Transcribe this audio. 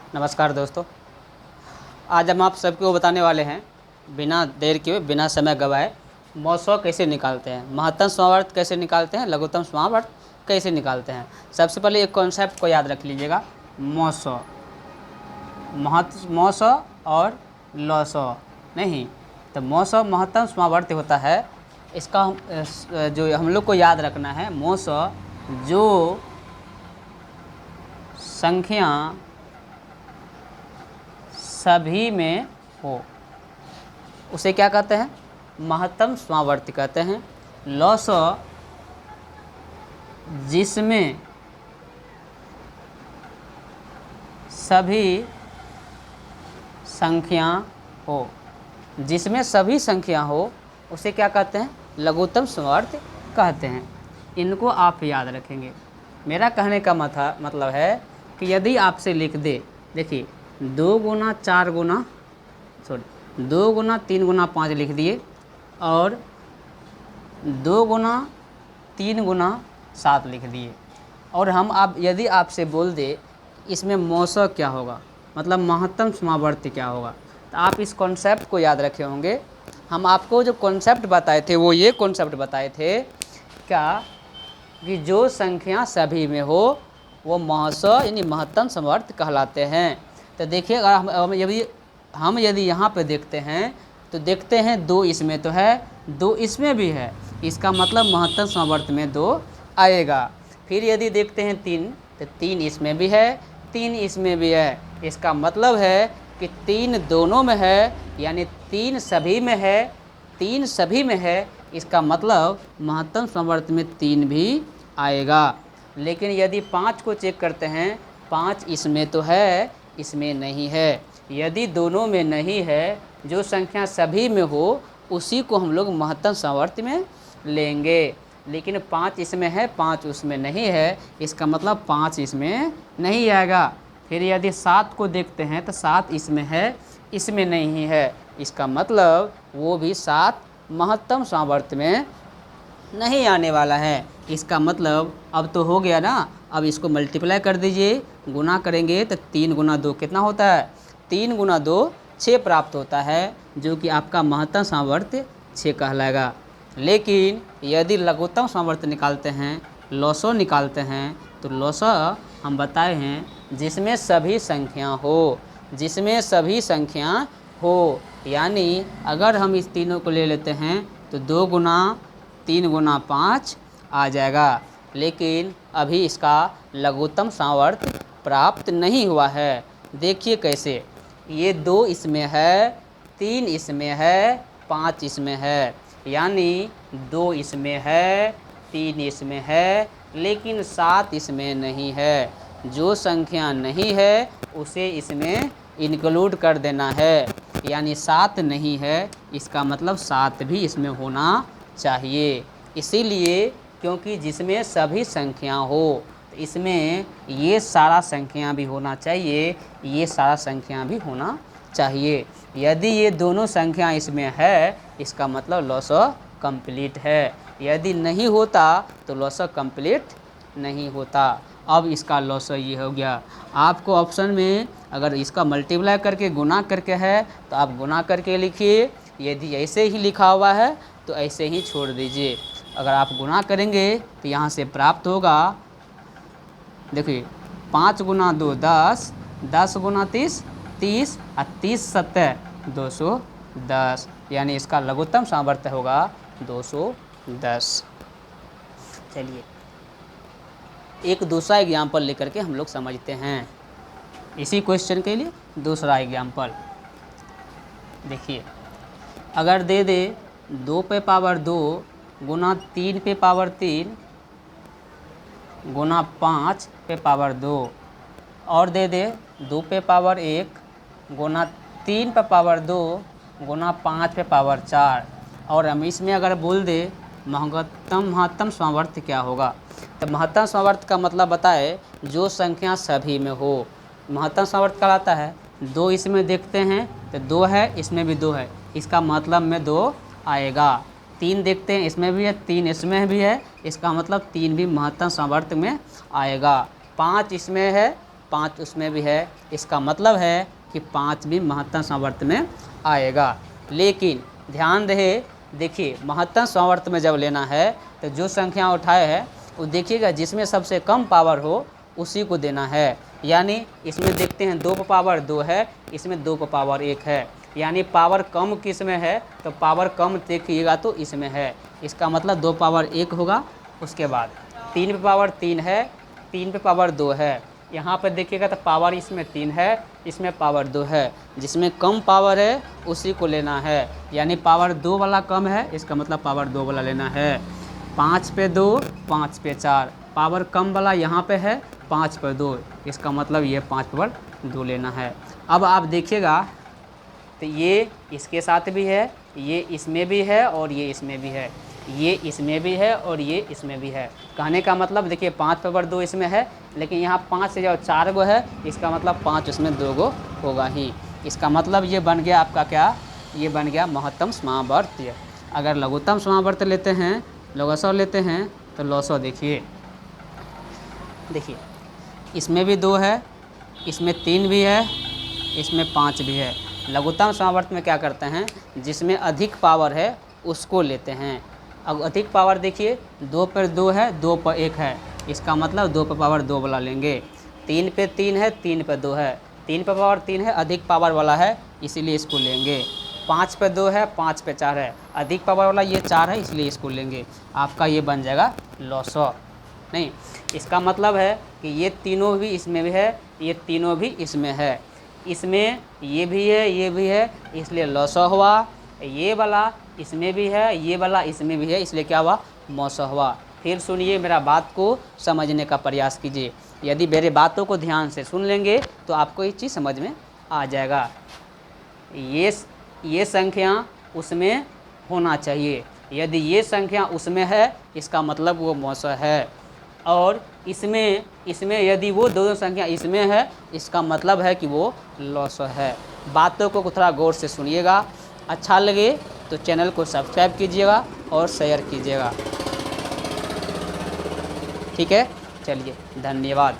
नमस्कार दोस्तों, आज हम आप सबको बताने वाले हैं बिना देर के बिना समय गवाए मौसौ कैसे निकालते हैं, महत्तम समावर्त कैसे निकालते हैं, लघुत्तम समावर्त कैसे निकालते हैं। सबसे पहले एक कॉन्सेप्ट को याद रख लीजिएगा, मौसौ मौसौ और लौसौ नहीं। तो मौसौ महत्तम समावर्त होता है। इसका जो हम लोग को याद रखना है, मौसौ जो संख्या सभी में हो उसे क्या कहते हैं, महत्तम समावर्ती कहते हैं। लौसौ जिसमें सभी संख्या हो, जिसमें सभी संख्या हो उसे क्या कहते हैं, लघुत्तम समावर्त कहते हैं। इनको आप याद रखेंगे। मेरा कहने का मतलब है कि यदि आपसे लिख दे, देखिए 2 गुना 4 गुना 2 गुना 3 गुना 5 लिख दिए और 2 गुना 3 गुना 7 लिख दिए, और हम आप यदि आपसे बोल दे इसमें मौसौ क्या होगा, मतलब महत्तम समावर्ती क्या होगा, तो आप इस कॉन्सेप्ट को याद रखे होंगे। हम आपको जो कॉन्सेप्ट बताए थे वो ये कॉन्सेप्ट बताए थे क्या, कि जो संख्या सभी में हो वो मौसौ यानी महत्तम समावर्त कहलाते हैं। तो देखिए, अगर हम यदि यहाँ पे देखते हैं तो देखते हैं 2 इसमें तो है, 2 इसमें भी है, इसका मतलब महत्तम समावर्त में 2 आएगा। फिर यदि देखते हैं 3 तो 3 इसमें भी है, 3 इसमें भी है, इसका मतलब है कि 3 दोनों में है, यानी 3 सभी में है, 3 सभी में है, इसका मतलब महत्तम समावर्त में 3 भी आएगा। लेकिन यदि 5 को चेक करते हैं, 5 इसमें तो है, इसमें नहीं है। यदि दोनों में नहीं है, जो संख्या सभी में हो उसी को हम लोग महत्तम समावर्त में लेंगे। लेकिन 5 इसमें है, 5 उसमें नहीं है, इसका मतलब 5 इसमें नहीं आएगा। फिर यदि 7 को देखते हैं तो 7 इसमें है, इसमें नहीं है, इसका मतलब वो भी 7 महत्तम समावर्त में नहीं आने वाला है। इसका मतलब अब तो हो गया ना, अब इसको मल्टीप्लाई कर दीजिए, गुना करेंगे तो 3 गुना 2 कितना होता है, 3 गुना 2 6 प्राप्त होता है, जो कि आपका महत्तम समावर्त 6 कहलाएगा। लेकिन यदि लघुत्तम समावर्त निकालते हैं, लौसौ निकालते हैं, तो लौसौ हम बताए हैं जिसमें सभी संख्या हो, जिसमें सभी संख्या हो, यानी अगर हम इस तीनों को ले लेते हैं तो 2 गुना 3 गुना 5 आ जाएगा। लेकिन अभी इसका लघुत्तम समावर्त प्राप्त नहीं हुआ है। देखिए कैसे, ये 2 इसमें है, 3 इसमें है, 5 इसमें है, यानी 2 इसमें है, 3 इसमें है, लेकिन 7 इसमें नहीं है। जो संख्या नहीं है उसे इसमें इंक्लूड कर देना है, यानी 7 नहीं है, इसका मतलब 7 भी इसमें होना चाहिए। इसीलिए क्योंकि जिसमें सभी संख्या हो, तो इसमें ये सारा संख्या भी होना चाहिए, ये सारा संख्या भी होना चाहिए। यदि ये दोनों संख्या इसमें है, इसका मतलब लौसौ कंप्लीट है। यदि नहीं होता तो लौसौ कंप्लीट नहीं होता। अब इसका लौसौ ये हो गया। आपको ऑप्शन में अगर इसका मल्टीप्लाई करके गुना करके है तो आप गुना करके लिखिए, यदि ऐसे ही लिखा हुआ है तो ऐसे ही छोड़ दीजिए। अगर आप गुना करेंगे तो यहाँ से प्राप्त होगा, देखिए 5 गुना 2 10, 10 गुना 30 30 और 30 7 210, यानी इसका लघुत्तम सामर्थ्य होगा 210। चलिए एक दूसरा एग्जाम्पल लेकर के हम लोग समझते हैं इसी क्वेश्चन के लिए। दूसरा एग्जाम्पल देखिए, अगर दे दे 2 पे पावर 2 गुना 3 पे पावर 3 गुना 5 पे पावर 2, और दे दे 2 पे पावर 1 गुना 3 पे पावर 2 गुना 5 पे पावर 4, और हम इसमें अगर बोल दे महत्तम सामर्थ्य क्या होगा, तो महत्तम सामर्थ्य का मतलब बताए जो संख्या सभी में हो, महत्तम सामर्थ्य कहलाता है। 2 इसमें देखते हैं तो 2 है, इसमें भी 2 है, इसका मतलब में 2 आएगा। 3 देखते हैं, इसमें भी है, 3 इसमें भी है, इसका मतलब 3 भी महत्तम सामर्थ्य में आएगा। 5 इसमें है, 5 उसमें भी है। इसका मतलब है कि 5 भी महत्तम सामर्थ्य में आएगा। लेकिन ध्यान रहे, देखिए महत्तम सामर्थ्य में जब लेना है तो जो संख्या उठाए हैं वो देखिएगा जिसमें सबसे कम पावर हो उसी को देना है। यानी इसमें देखते हैं 2 पावर 2 है, इसमें 2 पावर 1 है। यानी पावर कम किस में है, तो पावर कम देखिएगा तो इसमें है। इसका मतलब 2 पावर 1 होगा। उसके बाद 3 पे पावर 3 है, 3 पे पावर 2 है। यहाँ पर देखिएगा तो पावर इसमें 3 है, इसमें पावर 2 है। जिसमें कम पावर है उसी को लेना है। यानी पावर 2 वाला कम है, इसका मतलब पावर 2 वाला लेना है। 5 पे 2, 5 पे 4, पावर कम वाला यहाँ पे है 5 पे 2, इसका मतलब ये 5 पर 2 लेना है। अब आप देखिएगा तो ये इसके साथ भी है, ये इसमें भी है और ये इसमें भी है, ये इसमें भी है और ये इसमें भी है। कहने का मतलब देखिए 5 पर 2 इसमें है, लेकिन यहाँ 5 से जो 4 गो है, इसका मतलब 5 उसमें 2 गो होगा ही। इसका मतलब ये बन गया आपका क्या, ये बन गया महत्तम सामर्थ्य। अगर लघुत्तम सामर्थ्य लेते हैं, लघुसौ लेते हैं तो लौसौ देखिए इसमें भी 2 है, इसमें 3 भी है, इसमें 5 भी है। लघुत्तम सामर्थ्य में क्या करते हैं, जिसमें अधिक पावर है उसको लेते हैं। अब अधिक पावर देखिए 2 पर 2 है, 2 पर 1 है, इसका मतलब 2 पर पावर 2 वाला लेंगे। 3 पे 3 है, 3 पे 2 है, 3 पर पावर 3 है, अधिक पावर वाला है इसीलिए इसको लेंगे। 5 पे 2 है, 5 पे 4 है, अधिक पावर वाला ये 4 है इसलिए इसको लेंगे। आपका ये बन जाएगा लौसौ। नहीं, इसका मतलब है कि ये तीनों भी इसमें भी है, ये तीनों भी इसमें है, इसमें ये भी है, ये भी है, इसलिए लौसौ हुआ। ये वाला इसमें भी है, ये वाला इसमें भी है, इसलिए क्या हुआ, मौसौ हुआ। फिर सुनिए, मेरा बात को समझने का प्रयास कीजिए। यदि मेरे बातों को ध्यान से सुन लेंगे तो आपको ये चीज़ समझ में आ जाएगा। ये संख्या उसमें होना चाहिए। यदि ये संख्या उसमें है, इसका मतलब वो मौसौ है। और इसमें यदि वो दोनों संख्या इसमें है, इसका मतलब है कि वो लौसौ है। बातों को थोड़ा गौर से सुनिएगा। अच्छा लगे तो चैनल को सब्सक्राइब कीजिएगा और शेयर कीजिएगा। ठीक है, चलिए, धन्यवाद।